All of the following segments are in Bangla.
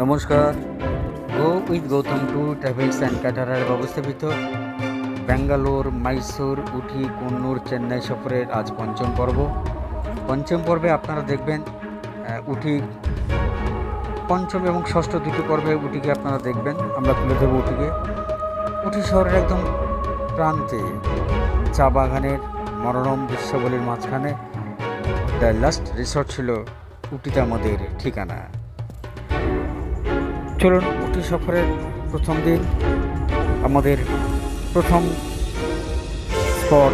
নমস্কার। Go with Gautam tour travels and caterer ব্যবস্থাপিত ব্যাঙ্গালোর, মাইসোর, উটি, কন্নুর, চেন্নাই সফরের আজ পঞ্চম পর্বে আপনারা দেখবেন উটি। পঞ্চম এবং ষষ্ঠ দুটি পর্বে উটিকে আপনারা দেখবেন। আমরা তুলে দেবো উটি শহরের একদম প্রান্তে চা বাগানের মনোরম দৃশ্যাবলীর মাঝখানে দ্য লাস্ট রিসর্ট ছিল উটিতে আমাদের ঠিকানা। চলুন, উটি সফরের প্রথম দিন আমাদের প্রথম স্পট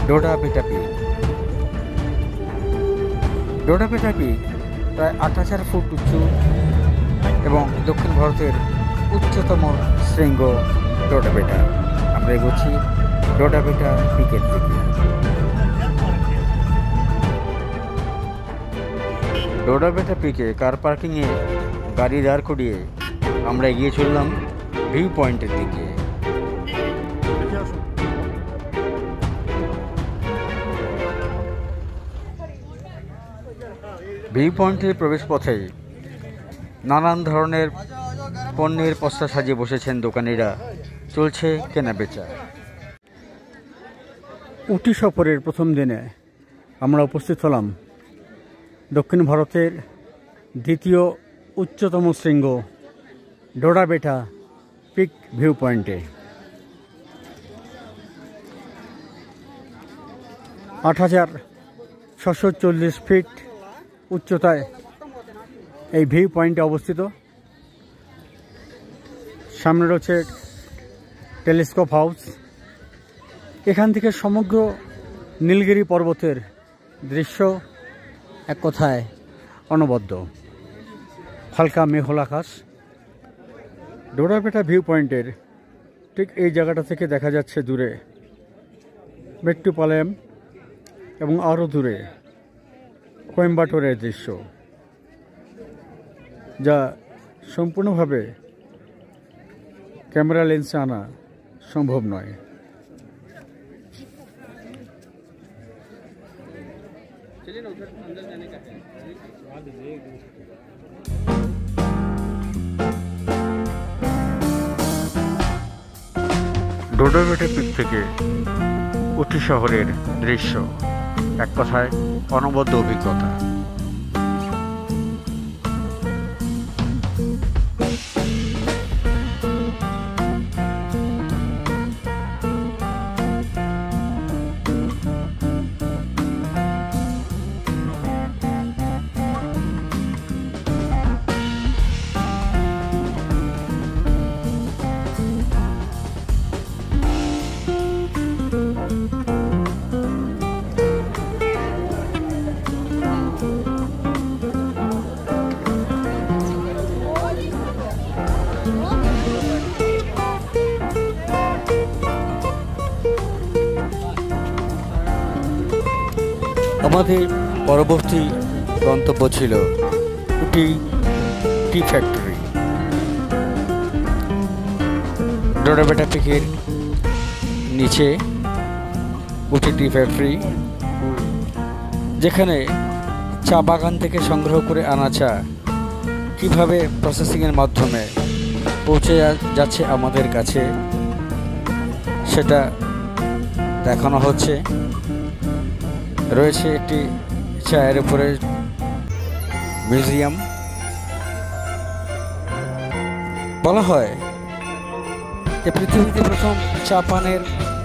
ডোডা বেটা পিক। ডোডা বেটা পিক প্রায় ৮,০০০ ফুট উঁচু এবং দক্ষিণ ভারতের উচ্চতম শৃঙ্গ ডোডা বেটা। আমরা এগোচ্ছি ডোডা বেটা পিকের দিকে। ডোডা বেটা পিকে কার পার্কিংয়ে গাড়ি দাঁড় করিয়ে আমরা এগিয়ে চললাম ভিউ পয়েন্টের দিকে। ভিউ পয়েন্টের প্রবেশ পথে নানান ধরনের পণ্যের পসরা সাজিয়ে বসেছেন দোকানিরা। চলছে কেনা বেচা। উটি সফরের প্রথম দিনে আমরা উপস্থিত হলাম দক্ষিণ ভারতের দ্বিতীয় উচ্চতম শৃঙ্গ ডোডা বেটা পিক ভিউ পয়েন্টে। ৮,৬৪০ ফিট উচ্চতায় এই ভিউ পয়েন্টে অবস্থিত। সামনে রয়েছে টেলিস্কোপ হাউস। এখান থেকে সমগ্র নীলগিরি পর্বতের দৃশ্য এক কথায় অনবদ্য। হালকা মেঘলা আকাশ। ডোডা বেটা ভিউ পয়েন্টের ঠিক এই জায়গাটা থেকে দেখা যাচ্ছে দূরে মেট্টুপালয়ম এবং আরও দূরে কোয়েম্বাটোরের দৃশ্য, যা সম্পূর্ণভাবে ক্যামেরা লেন্সে আনা সম্ভব নয়। ডোডা বেটা পিক থেকে উটি শহরের দৃশ্য এক কথায় অনবদ্য অভিজ্ঞতা। আমাদের পরবর্তী গন্তব্য ছিল উটি টি ফ্যাক্টরি। ডোডা বেটা পিকের নিচে উটি টি ফ্যাক্টরি, যেখানে চা বাগান থেকে সংগ্রহ করে আনা চা কীভাবে প্রসেসিংয়ের মাধ্যমে পৌঁছে যাচ্ছে আমাদের কাছে সেটা দেখানো হচ্ছে। রয়েছে একটি চায়ের উপরে মিউজিয়াম। বলা হয় যে পৃথিবীতে প্রথম চা পানের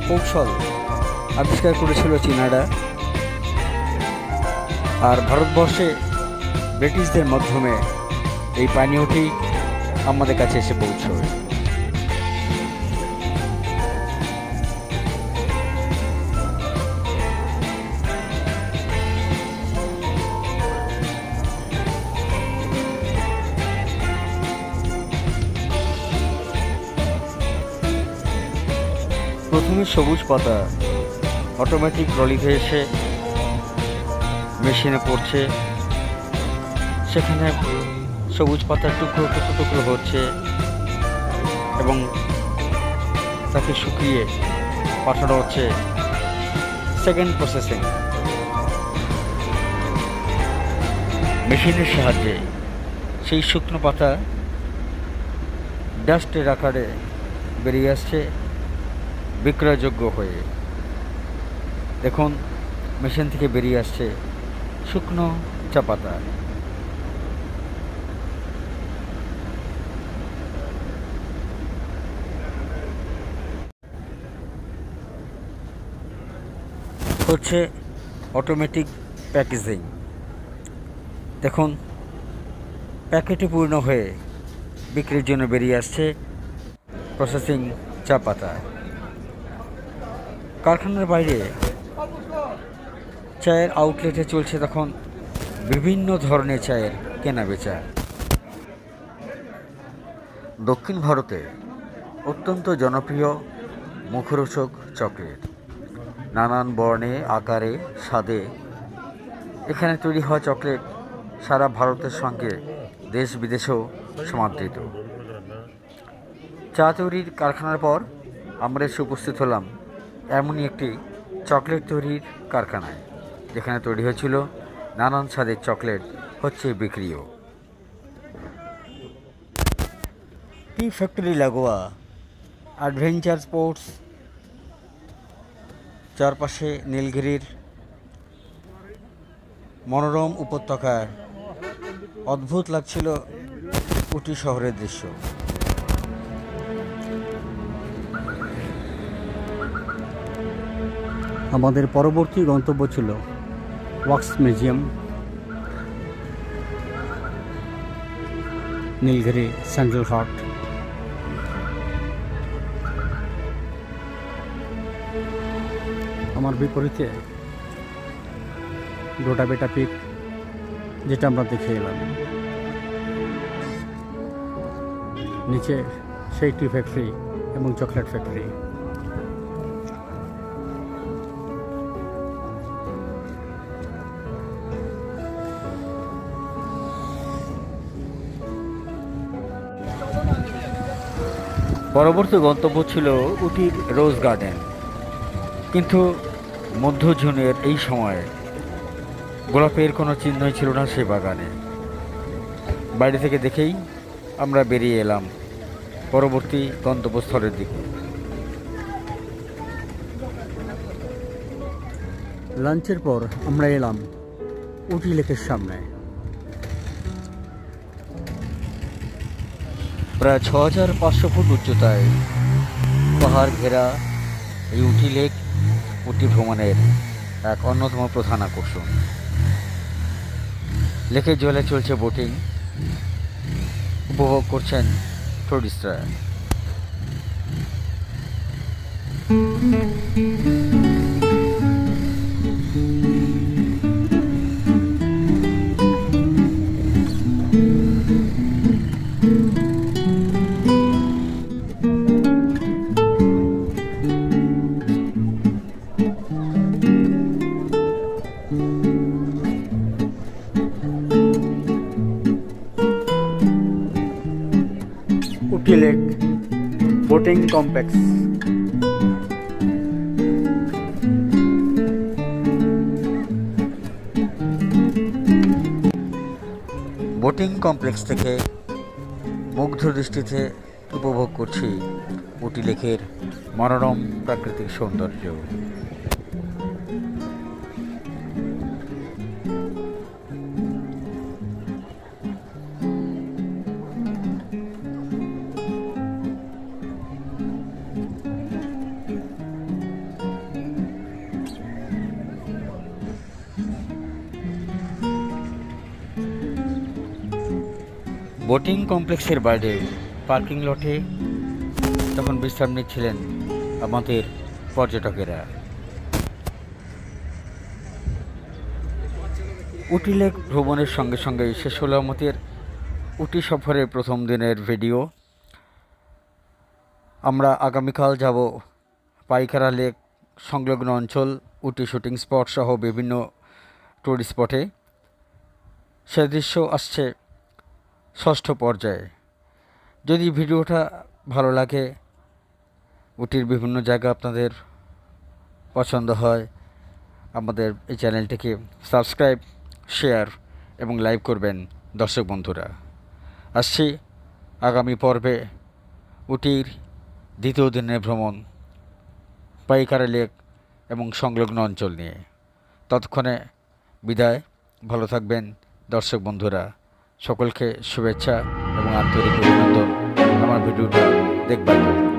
কৌশল আবিষ্কার করেছিল চীনারা, আর ভারতবর্ষে ব্রিটিশদের মাধ্যমে এই পানীয়টি আমাদের কাছে এসে পৌঁছয়। প্রথমে সবুজ পাতা অটোমেটিক ট্রলিতে এসে মেশিনে পড়ছে। সেখানে সবুজ পাতার টুকরো টুকরো হচ্ছে এবং তাকে শুকিয়ে পাঠানো হচ্ছে সেকেন্ড প্রসেসিং। মেশিনের সাহায্যে সেই শুকনো পাতা ডাস্টের আকারে বেরিয়ে আসছে বিক্রয়যোগ্য হয়ে। দেখুন, মেশিন থেকে বেরিয়ে আসছে শুকনো চা পাতা। হচ্ছে অটোমেটিক প্যাকেজিং। দেখুন, প্যাকেটে পূর্ণ হয়ে বিক্রির জন্য বেরিয়ে আসছে প্রসেসিং চা পাতা। কারখানার বাইরে চায়ের আউটলেটে চলছে তখন বিভিন্ন ধরনের চায়ের কেনাবেচা। দক্ষিণ ভারতে অত্যন্ত জনপ্রিয় মুখরোচক চকলেট, নানান বর্ণে, আকারে, স্বাদে এখানে তৈরি হওয়া চকলেট সারা ভারতের সঙ্গে দেশ বিদেশেও সমাদৃত। চা তৈরির কারখানার পর আমরা এসে উপস্থিত হলাম এমনই একটি চকলেট তৈরির কারখানায়, যেখানে তৈরি হয়েছিল নানান স্বাদের চকলেট, হচ্ছে বিক্রিও। টি ফ্যাক্টরি লাগোয়া অ্যাডভেঞ্চার স্পোর্টস, চারপাশে নীলগিরির মনোরম উপত্যকায় অদ্ভুত লাগছিল উটি শহরের দৃশ্য। আমাদের পরবর্তী গন্তব্য ছিল ওয়াক্স মিউজিয়াম, নীলগিরি সেন্ট্রাল হাট। আমার বিপরীতে ডোটা বেটা পিক, যেটা আমরা দেখে এলাম। নিচে সেই টি ফ্যাক্টরি এবং চকলেট ফ্যাক্টরি। পরবর্তী গন্তব্য ছিল উটির রোজ গার্ডেন, কিন্তু মধ্য জুনের এই সময়ে গোলাপের কোনো চিহ্নই ছিল না সে বাগানে। বাইরে থেকে দেখেই আমরা বেরিয়ে এলাম পরবর্তী গন্তব্যস্থলের দিকে। লাঞ্চের পর আমরা এলাম উটি লেকের সামনে। প্রায় 6500 ফুট উচ্চতায় পাহাড় ঘেরা এই উটি লেক উটি ভ্রমণের এক অন্যতম প্রধান আকর্ষণ। লেকের জলে চলছে বোটিং, উপভোগ করছেন টুরিস্টরা। Ooty lake boating complex. Boating complex থেকে মুগ্ধ দৃষ্টিতে উপভোগ করছি উটি লেকের মনোরম প্রাকৃতিক সৌন্দর্য। বোটিং কমপ্লেক্সের বাইরে পার্কিং লটে তখন বিশ্রাম নিচ্ছিলেন আমাদের পর্যটকেরা। উটি লেক ভ্রমণের সঙ্গে সঙ্গে শেষ হলো আমাদের উটি সফরের প্রথম দিনের ভিডিও। আমরা আগামীকাল যাব পাইকারা লেক সংলগ্ন অঞ্চল, উটি শুটিং স্পট সহ বিভিন্ন টুরিস্ট স্পটে। সে দৃশ্য আসছে 6ষ্ঠ পর্যায়ে। যদি ভিডিওটা ভালো লাগে, উটির বিভিন্ন জায়গা আপনাদের পছন্দ হয়, আমাদের এই চ্যানেলটিকে সাবস্ক্রাইব, শেয়ার এবং লাইক করবেন দর্শক বন্ধুরা। আসছি আগামী পর্বে উটির দ্বিতীয় দিনের ভ্রমণ, পাইকারা লেক এবং সংলগ্ন অঞ্চল নিয়ে। ততক্ষণে বিদায়, ভালো থাকবেন দর্শক বন্ধুরা। সকলকে শুভেচ্ছা এবং আন্তরিক অভিনন্দন আমার ভিডিওটা দেখবার জন্য।